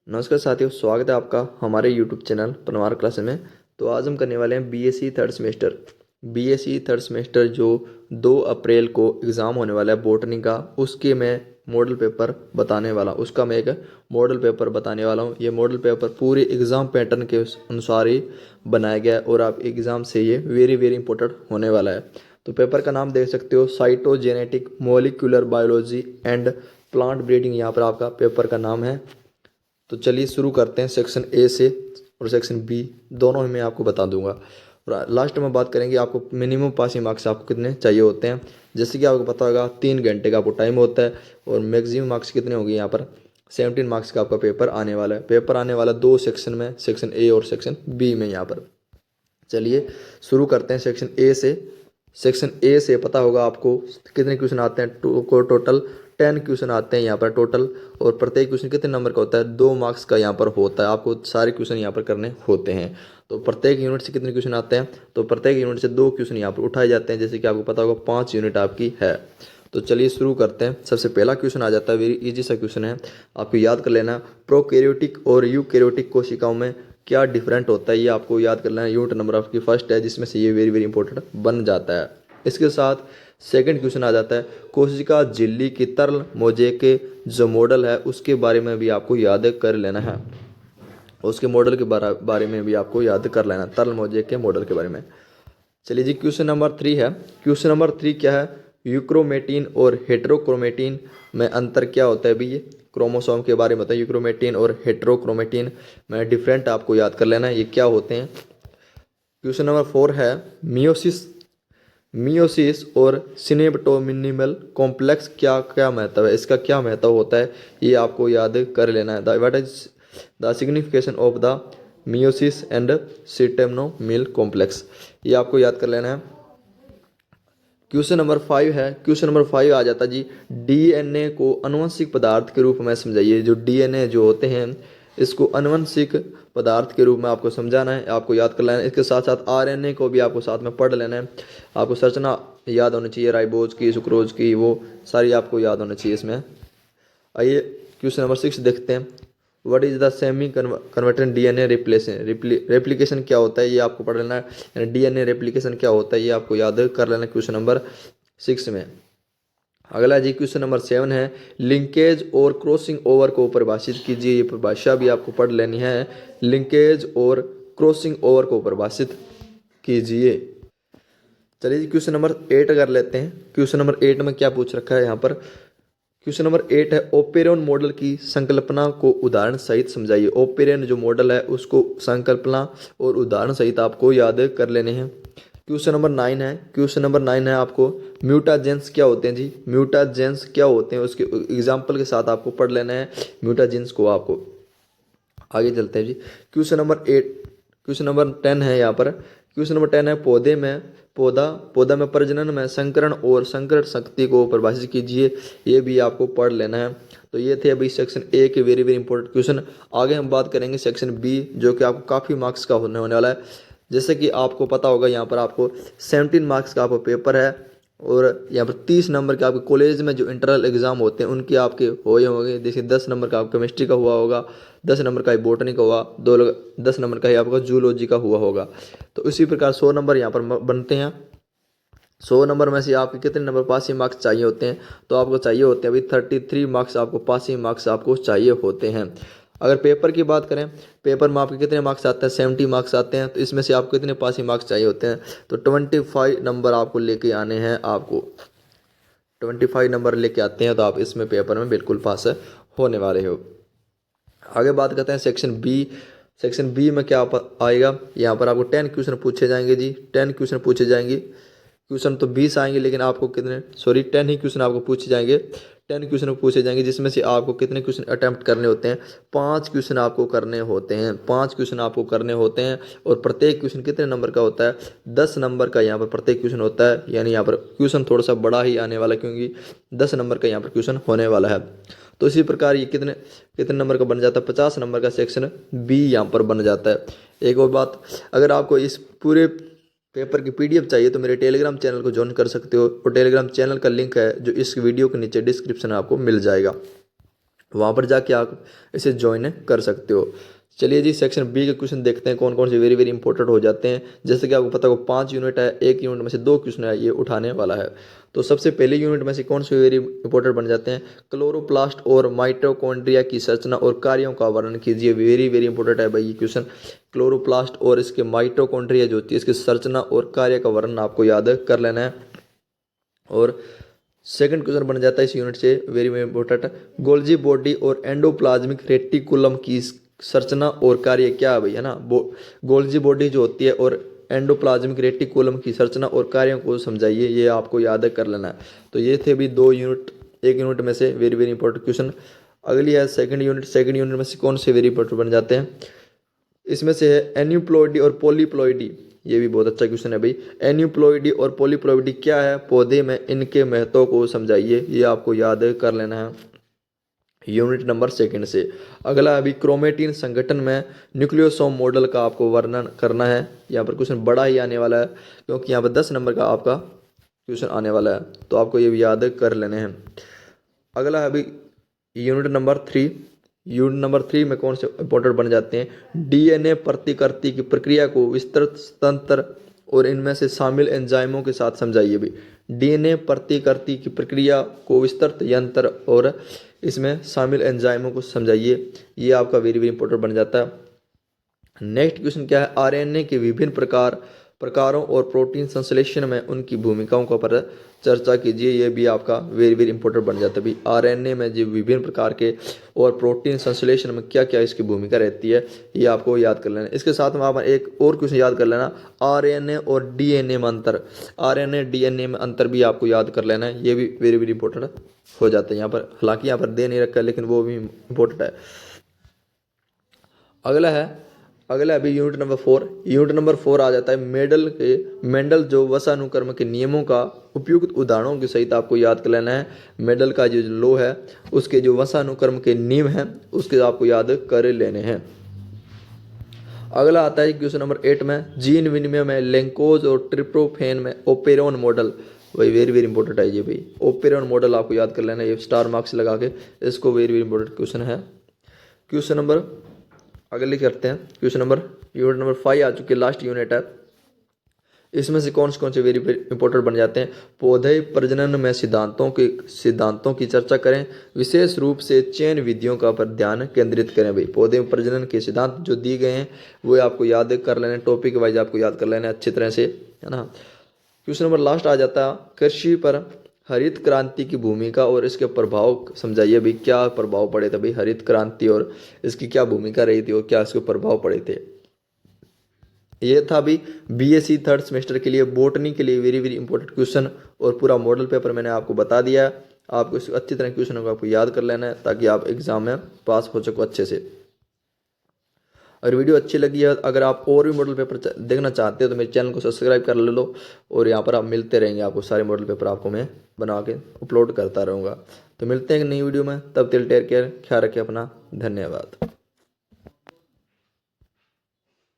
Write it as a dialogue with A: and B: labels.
A: नमस्कार साथियों, स्वागत है आपका हमारे YouTube चैनल पनवार क्लास में। तो आज हम करने वाले हैं BSc third semester. BSc third semester जो 2 अप्रैल को एग्ज़ाम होने वाला है बॉटनी का, उसके मैं मॉडल पेपर बताने वाला उसका मैं एक मॉडल पेपर बताने वाला हूँ। ये मॉडल पेपर पूरे एग्ज़ाम पैटर्न के अनुसार ही बनाया गया है और आप एग्ज़ाम से ये वेरी वेरी इंपॉर्टेंट होने वाला है। तो पेपर का नाम देख सकते हो, cytogenetic molecular biology and plant breeding, यहाँ पर आपका पेपर का नाम है। तो चलिए शुरू करते हैं सेक्शन ए से, और सेक्शन बी दोनों ही मैं आपको बता दूंगा। और लास्ट में बात करेंगे आपको मिनिमम पासिंग मार्क्स आपको कितने चाहिए होते हैं। जैसे कि आपको पता होगा 3 घंटे का आपको टाइम होता है और मैक्सिमम मार्क्स कितने होंगे यहाँ पर 17 मार्क्स का आपका पेपर आने वाला है। पेपर आने वाला 2 सेक्शन में, सेक्शन ए और सेक्शन बी में। यहाँ पर चलिए शुरू करते हैं सेक्शन ए से। सेक्शन ए से पता होगा आपको कितने क्वेश्चन आते हैं। टोटल 10 क्वेश्चन आते हैं यहाँ पर टोटल। और प्रत्येक क्वेश्चन कितने नंबर का होता है, 2 मार्क्स का यहाँ पर होता है। आपको सारे क्वेश्चन यहाँ पर करने होते हैं। तो प्रत्येक यूनिट से कितने क्वेश्चन आते हैं, तो प्रत्येक यूनिट से 2 क्वेश्चन यहाँ पर उठाए जाते हैं। जैसे कि आपको पता होगा 5 यूनिट आपकी है। तो चलिए शुरू करते हैं। सबसे पहला क्वेश्चन आ जाता है, वेरी इजी सा क्वेश्चन है, आपको याद कर लेना। प्रोकैरियोटिक और यूकैरियोटिक कोशिकाओं में क्या डिफरेंट होता है, ये आपको याद कर लेना। यूनिट नंबर आपकी फर्स्ट है, जिसमें से ये वेरी वेरी इंपॉर्टेंट बन जाता है। इसके साथ सेकंड क्वेश्चन आ जाता है, कोशिका झिल्ली की तरल मोज़ेक के जो मॉडल है उसके बारे में भी आपको याद कर लेना है। उसके मॉडल के बारे में भी आपको याद कर लेना, तरल मोज़ेक के मॉडल के बारे में। चलिए जी, क्वेश्चन नंबर 3 है। क्वेश्चन नंबर 3 क्या है, यूक्रोमेटिन और हेट्रोक्रोमेटिन में अंतर क्या होता है। भी ये क्रोमोसोम के बारे में होता है। यूक्रोमेटिन और हेट्रोक्रोमेटिन में डिफरेंट आपको याद कर लेना है, ये क्या होते हैं। क्वेश्चन नंबर 4 है, मियोसिस मियोसिस और सिनेप्टोमिनिमल कॉम्प्लेक्स क्या क्या महत्व है, इसका क्या महत्व होता है, ये आपको याद कर लेना है। What is the signification of the meiosis and synaptonemal complex, ये आपको याद कर लेना है। क्वेश्चन नंबर 5 है। क्वेश्चन नंबर 5 आ जाता जी, डीएनए को आनुवंशिक पदार्थ के रूप में समझाइए। जो डीएनए जो होते हैं, इसको आनुवंशिक पदार्थ के रूप में आपको समझाना है, आपको याद कर लेना है। इसके साथ साथ आरएनए को भी आपको साथ में पढ़ लेना है। आपको संरचना याद होनी चाहिए, राइबोज की, सुक्रोज की, वो सारी आपको याद होनी चाहिए इसमें। आइए क्वेश्चन नंबर 6 देखते हैं। What is the semi conservative DNA replication क्या होता है, ये आपको पढ़ लेना है। डीएनए रेप्लिकेशन क्या होता है, ये आपको याद कर लेना क्वेश्चन नंबर 6 में। अगला जी क्वेश्चन नंबर 7 है, लिंकेज और क्रॉसिंग ओवर को परिभाषित कीजिए। ये परिभाषा भी आपको पढ़ लेनी है, लिंकेज और क्रॉसिंग ओवर को परिभाषित कीजिए। चलिए जी क्वेश्चन नंबर 8 कर लेते हैं। क्वेश्चन नंबर 8 में क्या पूछ रखा है यहाँ पर। क्वेश्चन नंबर 8 है, ओपेरॉन मॉडल की संकल्पना को उदाहरण सहित समझाइए। ओपेरॉन जो मॉडल है उसको संकल्पना और उदाहरण सहित आपको याद कर लेने हैं। क्वेश्चन नंबर 9 है। क्वेश्चन नंबर 9 है आपको, म्यूटाजेंस क्या होते हैं जी। म्यूटाजेंस क्या होते हैं, उसके एग्जाम्पल के साथ आपको पढ़ लेना है म्यूटाजेंस को। आपको आगे चलते हैं जी। क्वेश्चन नंबर 8, क्वेश्चन नंबर 10 है यहाँ पर। क्वेश्चन नंबर 10 है, पौधा में प्रजनन में संकरण और संकरण शक्ति को परिभाषित कीजिए। ये भी आपको पढ़ लेना है। तो ये थे अभी सेक्शन ए के वेरी वेरी इंपॉर्टेंट क्वेश्चन। आगे हम बात करेंगे सेक्शन बी, जो कि आपको काफ़ी मार्क्स का होने वाला है। जैसे कि आपको पता होगा यहाँ पर आपको 17 मार्क्स का आपको पेपर है, और यहाँ पर 30 नंबर के आपके कॉलेज में जो इंटरनल एग्जाम होते हैं उनके आपके हुए होंगे। जैसे 10 नंबर का आपका केमिस्ट्री का हुआ होगा, 10 नंबर का ही बॉटनी का हुआ, 10 नंबर का ही आपका जूलॉजी का हुआ होगा। तो इसी प्रकार 100 नंबर यहाँ पर बनते हैं। 100 नंबर में से आपके कितने नंबर पासिंग मार्क्स चाहिए होते हैं, तो आपको चाहिए होते हैं अभी 33 मार्क्स, आपको पासिंग मार्क्स आपको चाहिए होते हैं। अगर पेपर की बात करें, पेपर में आपके कितने मार्क्स आते हैं, 70 मार्क्स आते हैं। तो इसमें से आपको कितने पासिंग मार्क्स चाहिए होते हैं, तो 25 नंबर आपको लेके आने हैं। आपको 25 नंबर लेके आते हैं तो आप इसमें पेपर में बिल्कुल पास होने वाले हो। आगे बात करते हैं सेक्शन बी। सेक्शन बी में क्या आएगा, यहाँ पर आपको 10 क्वेश्चन पूछे जाएंगे जी। 10 क्वेश्चन पूछे जाएंगे। क्वेश्चन तो 20 आएंगे, लेकिन आपको कितने, सॉरी 10 ही क्वेश्चन आपको पूछे जाएंगे। 10 क्वेश्चन पूछे जाएंगे, जिसमें से आपको कितने क्वेश्चन अटैम्प्ट करने होते हैं, 5 क्वेश्चन आपको करने होते हैं। 5 क्वेश्चन आपको करने होते हैं, और प्रत्येक क्वेश्चन कितने नंबर का होता है, 10 नंबर का यहाँ पर प्रत्येक क्वेश्चन होता है। यानी यहाँ पर क्वेश्चन थोड़ा सा बड़ा ही आने वाला है, क्योंकि 10 नंबर का यहाँ पर क्वेश्चन होने वाला है। तो इसी प्रकार ये कितने कितने नंबर का बन जाता है, 50 नंबर का सेक्शन बी यहाँ पर बन जाता है। एक और बात, अगर आपको इस पूरे पेपर की पीडीएफ चाहिए तो मेरे टेलीग्राम चैनल को ज्वाइन कर सकते हो, और टेलीग्राम चैनल का लिंक है जो इस वीडियो के नीचे डिस्क्रिप्शन में आपको मिल जाएगा। वहाँ पर जाके आप इसे ज्वाइन कर सकते हो। चलिए जी, सेक्शन बी के क्वेश्चन देखते हैं कौन कौन से वेरी वेरी इंपॉर्टेंट हो जाते हैं। जैसे कि आपको पता हो 5 यूनिट है, एक यूनिट में से 2 क्वेश्चन है ये उठाने वाला है। तो सबसे पहले यूनिट में से कौन से वेरी इंपॉर्टेंट बन जाते हैं, क्लोरोप्लास्ट और माइटोकॉन्ड्रिया की संरचना और कार्यों का वर्णन कीजिए। वेरी वेरी इंपॉर्टेंट है भाई ये क्वेश्चन। क्लोरोप्लास्ट और इसके माइटोकॉन्ड्रिया जो होती है इसकी संरचना और कार्य का वर्णन आपको याद कर लेना है। और सेकंड क्वेश्चन बन जाता है इस यूनिट से very very important, Golgi body और एंडोप्लाज्मिक रेटिकुलम की संरचना और कार्य क्या है भाई, है ना। गोल्जी बॉडी जो होती है और एंडोप्लाज्मिक रेटिकुलम की संरचना और कार्यों को समझाइए, ये आपको याद कर लेना है। तो ये थे भी 2 यूनिट, एक यूनिट में से वेरी वेरी इंपॉर्टेंट क्वेश्चन। अगली है सेकंड यूनिट। सेकंड यूनिट में से कौन से वेरी इंपॉर्टेंट बन जाते हैं, इसमें से है एन्यूप्लॉइडी और पॉलीप्लॉइडी। ये भी बहुत अच्छा क्वेश्चन है भाई। एन्यूप्लॉइडी और पॉलीप्लॉइडी क्या है, पौधे में इनके महत्व को समझाइए, ये आपको याद कर लेना है यूनिट नंबर सेकंड से। अगला अभी क्रोमेटिन संगठन में न्यूक्लियोसोम मॉडल का आपको वर्णन करना है। यहाँ पर क्वेश्चन बड़ा ही आने वाला है क्योंकि यहाँ पर 10 नंबर का आपका क्वेश्चन आने वाला है, तो आपको ये भी याद कर लेने हैं। अगला है अभी यूनिट नंबर 3। यूनिट नंबर 3 में कौन से इंपॉर्टेंट बन जाते हैं, डीएनए प्रतिकृति की प्रक्रिया को विस्तृत तंत्र और इनमें से शामिल एंजाइमों के साथ समझाइए भी। डीएनए प्रतिकृति की प्रक्रिया को विस्तृत यंत्र और इसमें शामिल एंजाइमों को समझाइए, ये आपका वेरी वेरी इंपॉर्टेंट बन जाता है। नेक्स्ट क्वेश्चन क्या है, आरएनए के विभिन्न प्रकारों और प्रोटीन संश्लेषण में उनकी भूमिकाओं का पर चर्चा कीजिए, ये भी आपका वेरी वेरी इंपॉर्टेंट बन जाता है भी। आरएनए में जो विभिन्न प्रकार के और प्रोटीन संश्लेषण में क्या क्या इसकी भूमिका रहती है, ये आपको याद कर लेना। इसके साथ में आप एक और क्वेश्चन याद कर लेना, आरएनए और डीएनए में अंतर। आरएनए डीएनए में अंतर भी आपको याद कर लेना है, ये भी वेरी वेरी इंपॉर्टेंट हो जाता है यहाँ पर। हालांकि यहाँ पर दे नहीं रखा है लेकिन वो भी इंपॉर्टेंट है। अगला अभी यूनिट नंबर 4। यूनिट नंबर 4 आ जाता है मेंडल जो वंशानुक्रम के नियमों का उपयुक्त उदाहरणों के सहित आपको याद कर लेना है। मेंडल का जो लॉ है उसके जो वंशानुक्रम के नियम हैं उसके आपको याद कर लेने हैं। अगला आता है क्वेश्चन नंबर 8 में, जीन विनिमय में लेंकोज और ट्रिप्टोफैन में ओपेरॉन मॉडल। वही वेरी वेरी इंपॉर्टेंट है ये भाई, ओपेरॉन मॉडल आपको याद कर लेना है, ये स्टार मार्क्स लगा के इसको, वेरी वेरी इंपॉर्टेंट क्वेश्चन है। क्वेश्चन नंबर अगले करते हैं, क्वेश्चन नंबर यूनिट नंबर 5 आ चुके, लास्ट यूनिट है। इसमें से कौन से वेरी इंपॉर्टेंट बन जाते हैं, पौधे प्रजनन में सिद्धांतों की चर्चा करें, विशेष रूप से चयन विधियों का पर ध्यान केंद्रित करें भाई। पौधे प्रजनन के सिद्धांत जो दिए गए हैं वो आपको याद कर लेने, टॉपिक वाइज आपको याद कर लेना अच्छी तरह से, है ना। क्वेश्चन नंबर लास्ट आ जाता है, कृषि पर हरित क्रांति की भूमिका और इसके प्रभाव समझाइए भी, क्या प्रभाव पड़े थे भाई हरित क्रांति और इसकी क्या भूमिका रही थी और क्या इसके प्रभाव पड़े थे। ये था भी बीएससी थर्ड सेमेस्टर के लिए बॉटनी के लिए वेरी वेरी इंपॉर्टेंट क्वेश्चन, और पूरा मॉडल पेपर मैंने आपको बता दिया है। आपको इस अच्छी तरह क्वेश्चनों को आपको याद कर लेना है ताकि आप एग्जाम में पास हो सको अच्छे से। अगर वीडियो अच्छी लगी है, अगर आप और भी मॉडल पेपर देखना चाहते हो तो मेरे चैनल को सब्सक्राइब कर लो, और यहाँ पर आप मिलते रहेंगे, आपको सारे मॉडल पेपर आपको मैं बना के अपलोड करता रहूँगा। तो मिलते हैं नई वीडियो में, तब तक टेक केयर, ख्याल रखें अपना, धन्यवाद।